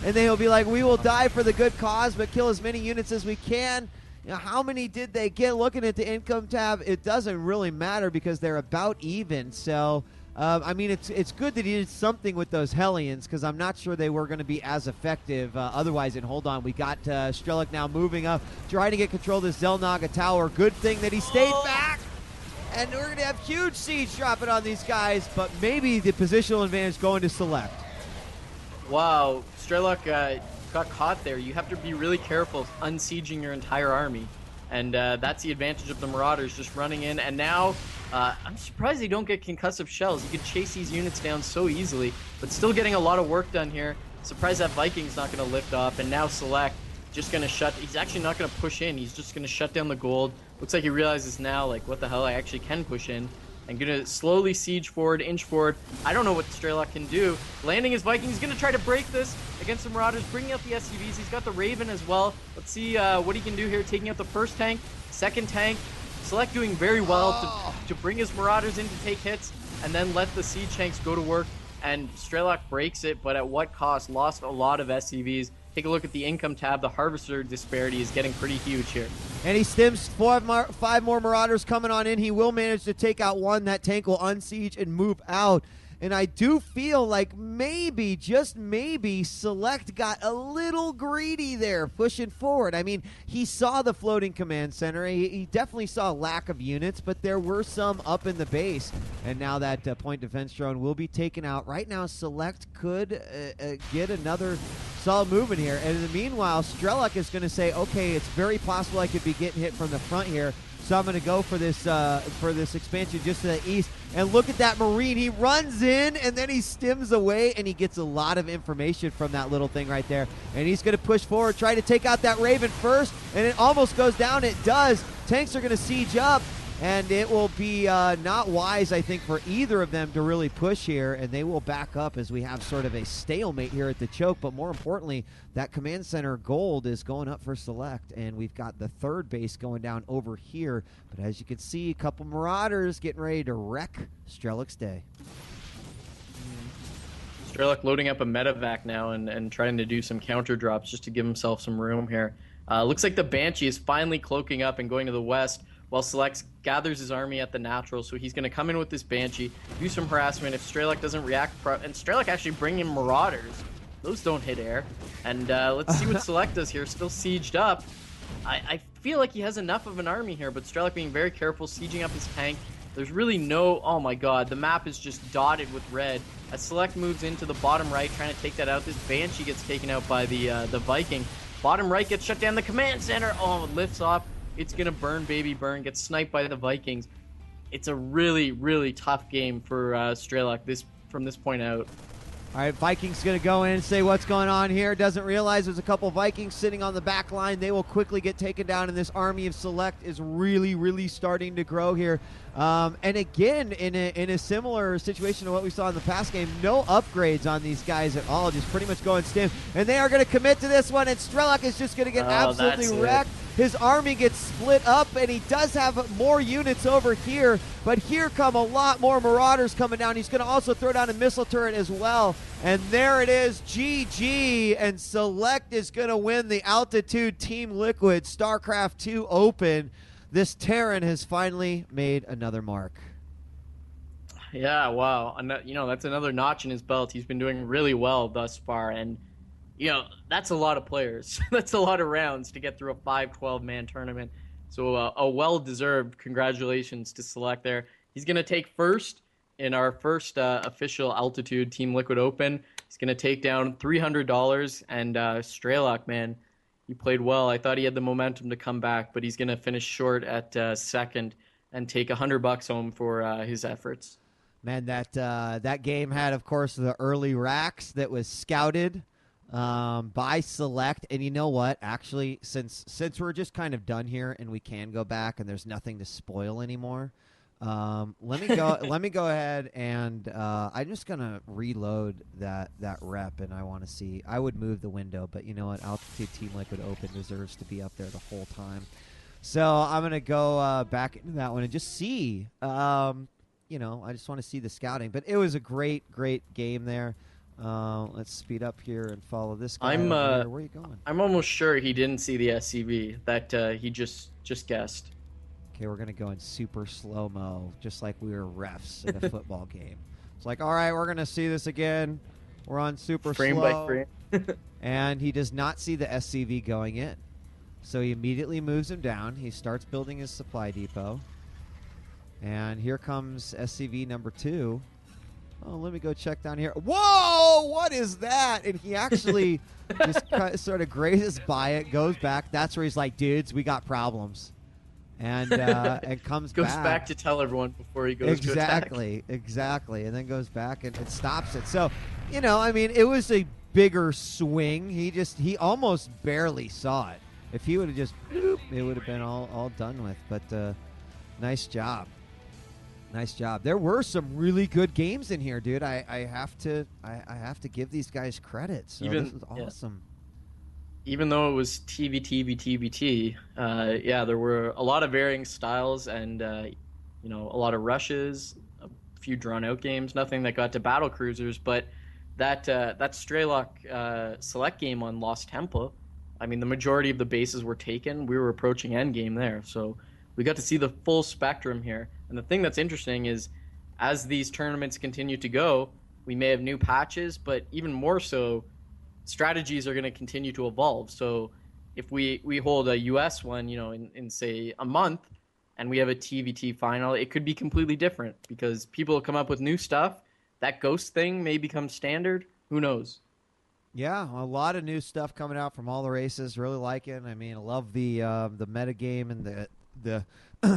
and then he'll be like, we will die for the good cause, but kill as many units as we can. You know, how many did they get? Looking at the income tab, it doesn't really matter because they're about even. So, I mean, it's good that he did something with those Hellions because I'm not sure they were going to be as effective otherwise. And hold on, we got Strelok now moving up, trying to get control of this Zelnaga tower. Good thing that he stayed back. And we're going to have huge siege dropping on these guys, but maybe the positional advantage going to Select. Wow, Strelok got caught there. You have to be really careful unsieging your entire army. And that's the advantage of the Marauders just running in. And now, I'm surprised they don't get concussive shells. You can chase these units down so easily, but still getting a lot of work done here. Surprised that Viking's not going to lift off. And now Select just going to he's actually not going to push in. He's just going to shut down the gold. Looks like he realizes now, like, what the hell, I actually can push in. And going to slowly siege forward, inch forward. I don't know what Strelok can do. Landing his Viking. He's going to try to break this against the Marauders, bringing out the SCVs. He's got the Raven as well. Let's see what he can do here, taking out the first tank, second tank. Select doing very well to bring his Marauders in to take hits, and then let the siege tanks go to work. And Strelok breaks it, but at what cost? Lost a lot of SCVs. Take a look at the income tab. The Harvester disparity is getting pretty huge here. And he stims 5 more Marauders coming on in. He will manage to take out one. That tank will unsiege and move out. And I do feel like maybe, just maybe, Select got a little greedy there, pushing forward. I mean, he saw the floating command center. He definitely saw a lack of units, but there were some up in the base. And now that point defense drone will be taken out. Right now, Select could get another solid move in here. And in the meanwhile, Strelok is going to say, okay, it's very possible I could be getting hit from the front here. So I'm going to go for this expansion just to the east. And look at that Marine. He runs in, and then he stims away, and he gets a lot of information from that little thing right there. And he's going to push forward, try to take out that Raven first, and it almost goes down. It does. Tanks are going to siege up, and it will be not wise, I think, for either of them to really push here, and they will back up as we have sort of a stalemate here at the choke. But more importantly, that command center gold is going up for Select, and we've got the third base going down over here. But as you can see, a couple Marauders getting ready to wreck Strelok's day. Strelok loading up a medevac now and trying to do some counter drops just to give himself some room here. Looks like the Banshee is finally cloaking up and going to the west, while Select gathers his army at the natural. So he's going to come in with this Banshee, do some harassment. If Strelok doesn't react, and Strelok actually bring in Marauders. Those don't hit air. And let's see what Select does here. Still sieged up. I feel like he has enough of an army here, but Strelok being very careful, sieging up his tank. There's really no... Oh my god, the map is just dotted with red. As Select moves into the bottom right, trying to take that out, this Banshee gets taken out by the Viking. Bottom right gets shut down. The command center, oh, it lifts off. It's going to burn, baby, burn. Gets sniped by the Vikings. It's a really, really tough game for Strelok from this point out. All right, Vikings going to go in and say what's going on here. Doesn't realize there's a couple Vikings sitting on the back line. They will quickly get taken down, and this army of Select is really, really starting to grow here. And again, in a similar situation to what we saw in the past game, no upgrades on these guys at all, just pretty much going stim. And they are going to commit to this one, and Strelok is just going to get absolutely wrecked. His army gets split up, and he does have more units over here, but here come a lot more Marauders coming down. He's going to also throw down a missile turret as well, and there it is, GG, and Select is going to win the Altitude Team Liquid StarCraft 2 Open. This Terran has finally made another mark. Yeah, wow. You know, that's another notch in his belt. He's been doing really well thus far, and you know, that's a lot of players. That's a lot of rounds to get through a 5-12-man tournament. So a well-deserved congratulations to Select there. He's going to take first in our first official Altitude Team Liquid Open. He's going to take down $300. And Strelok, man, he played well. I thought he had the momentum to come back, but he's going to finish short at second and take $100 home for his efforts. Man, that game had, of course, the early racks that was scouted by Select. And you know what, actually, since we're just kind of done here and we can go back and there's nothing to spoil anymore, let me go ahead and I'm just gonna reload that rep, and I want to see. I would move the window, but you know what, Altitude Team Liquid Open deserves to be up there the whole time. So I'm gonna go back into that one and just see. You know, I just want to see the scouting, but it was a great game there. Let's speed up here and follow this guy I'm over here. Where are you going? I'm almost sure he didn't see the SCV that he just guessed. Okay, we're gonna go in super slow mo, just like we were refs at a football game. It's like, all right, we're gonna see this again. We're on super Frame slow, by frame. and he does not see the SCV going in, so he immediately moves him down. He starts building his supply depot, and here comes SCV number 2. Oh, let me go check down here. Whoa! What is that? And he actually just sort of grazes by it, goes back. That's where he's like, dudes, we got problems. And comes goes back to tell everyone before he goes to attack. Exactly. And then goes back and stops it. So, I mean, it was a bigger swing. He almost barely saw it. If he would have just, boop, it would have been all done with. But nice job. Nice job. There were some really good games in here, dude. I have to give these guys credit. So this is awesome. Even though it was TBT, there were a lot of varying styles and a lot of rushes, a few drawn out games. Nothing that got to battle cruisers, but that Strelok select game on Lost Temple. I mean, the majority of the bases were taken. We were approaching endgame there, so we got to see the full spectrum here. And the thing that's interesting is, as these tournaments continue to go, we may have new patches, but even more so, strategies are going to continue to evolve. So if we hold a US one, in say a month, and we have a TVT final, it could be completely different because people come up with new stuff. That ghost thing may become standard. Who knows? Yeah, a lot of new stuff coming out from all the races. Really like it. I mean, I love the meta game and the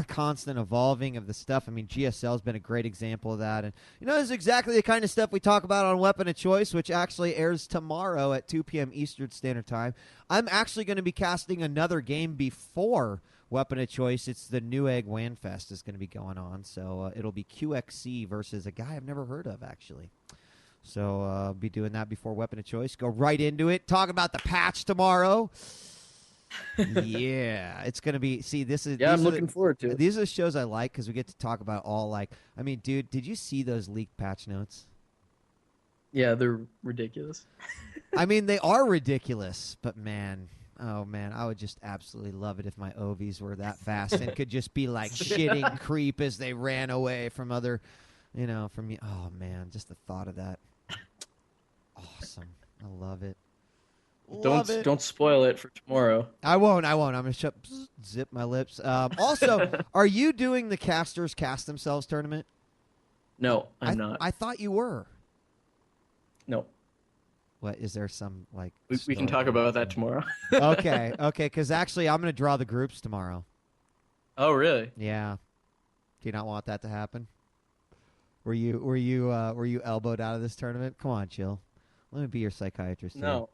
constant evolving of the stuff. I mean, GSL's been a great example of that. And, this is exactly the kind of stuff we talk about on Weapon of Choice, which actually airs tomorrow at 2 p.m. Eastern Standard Time. I'm actually going to be casting another game before Weapon of Choice. It's the Newegg WANFest is going to be going on. So it'll be QXC versus a guy I've never heard of, actually. So I'll be doing that before Weapon of Choice. Go right into it. Talk about the patch tomorrow. Yeah, it's going to be. See, I'm looking forward to it. These are the shows I like because we get to talk about all, I mean, dude, did you see those leaked patch notes? Yeah, they're ridiculous. I mean, they are ridiculous, but man, I would just absolutely love it if my OVs were that fast and could just be like shitting creep as they ran away from other, from me. Oh man, just the thought of that. Awesome. I love it. Don't spoil it for tomorrow. I won't. I'm going to zip my lips. Also, are you doing the casters cast themselves tournament? No, I'm not. I thought you were. No. What, is there some we can talk about that tomorrow. Okay, because actually I'm going to draw the groups tomorrow. Oh, really? Yeah. Do you not want that to happen? Were you elbowed out of this tournament? Come on, chill. Let me be your psychiatrist. No,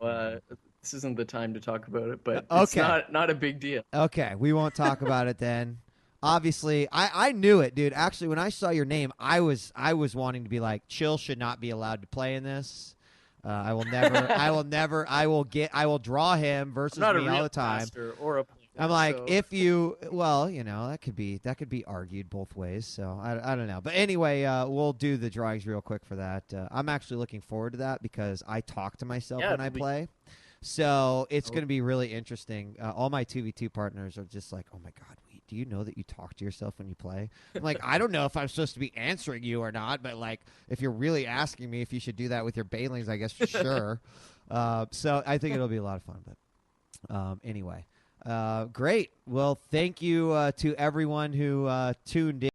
this isn't the time to talk about it, but it's not a big deal. Okay, we won't talk about it then. Obviously, I knew it, dude. Actually, when I saw your name, I was wanting to be like, Chill should not be allowed to play in this. I will never. I will draw him versus me all the time. Or a I'm like, if you, that could be argued both ways. So I don't know. But anyway, we'll do the drawings real quick for that. I'm actually looking forward to that because I talk to myself when I play. So it's going to be really interesting. All my 2v2 partners are just like, oh my God, do you know that you talk to yourself when you play? I'm like, I don't know if I'm supposed to be answering you or not, but like, if you're really asking me if you should do that with your Banelings, I guess sure. So I think it'll be a lot of fun. But anyway. Great. Well, thank you to everyone who tuned in.